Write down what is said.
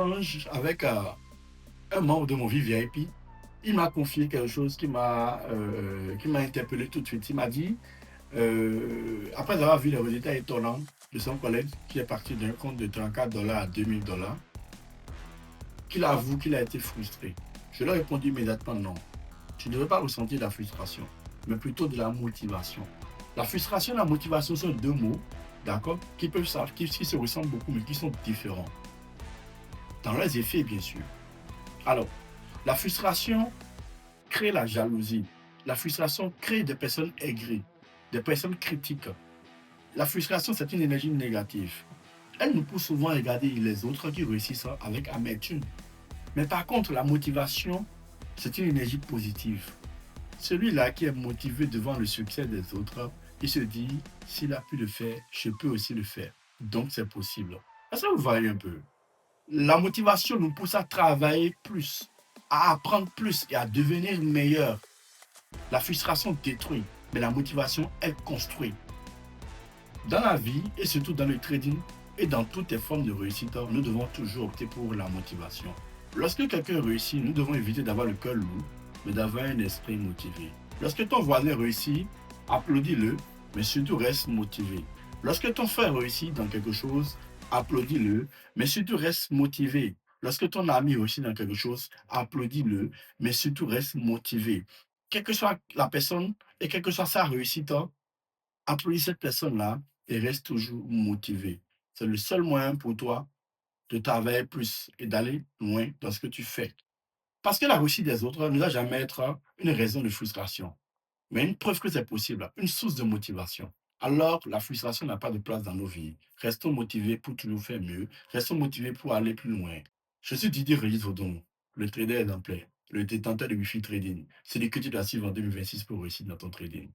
échange avec un membre de mon VIP. Il m'a confié quelque chose qui m'a interpellé tout de suite. Il m'a dit, après avoir vu les résultats étonnants de son collègue qui est parti d'un compte de 34 dollars à 2000 dollars, qu'il avoue qu'il a été frustré. Je lui ai répondu immédiatement non. Tu ne devrais pas ressentir de la frustration, mais plutôt de la motivation. La frustration et la motivation sont deux mots, d'accord, qui se ressemblent beaucoup, mais qui sont différents. Dans leurs effets, bien sûr. Alors, la frustration crée la jalousie. La frustration crée des personnes aigries, des personnes critiques. La frustration, c'est une énergie négative. Elle nous pousse souvent à regarder les autres qui réussissent avec amertume. Mais par contre, la motivation, c'est une énergie positive. Celui-là qui est motivé devant le succès des autres, il se dit, s'il a pu le faire, je peux aussi le faire. Donc c'est possible. Est-ce que vous voyez un peu? La motivation nous pousse à travailler plus, à apprendre plus et à devenir meilleur. La frustration détruit, mais la motivation, elle construit. Dans la vie et surtout dans le trading et dans toutes les formes de réussite, nous devons toujours opter pour la motivation. Lorsque quelqu'un réussit, nous devons éviter d'avoir le cœur lourd, mais d'avoir un esprit motivé. Lorsque ton voisin réussit, applaudis-le, mais surtout reste motivé. Lorsque ton frère réussit dans quelque chose, applaudis-le, mais surtout reste motivé. Lorsque ton ami réussit dans quelque chose, applaudis-le, mais surtout reste motivé. Quelle que soit la personne et quelle que soit sa réussite, applaudis cette personne-là et reste toujours motivé. C'est le seul moyen pour toi de travailler plus et d'aller loin dans ce que tu fais. Parce que la réussite des autres ne doit jamais être une raison de frustration, mais une preuve que c'est possible, une source de motivation. Alors, la frustration n'a pas de place dans nos vies. Restons motivés pour toujours faire mieux. Restons motivés pour aller plus loin. Je suis Didier Régis Vaudon, le trader exemplaire, le détenteur de Wi-Fi Trading. C'est le que tu dois suivre en 2026 pour réussir dans ton trading.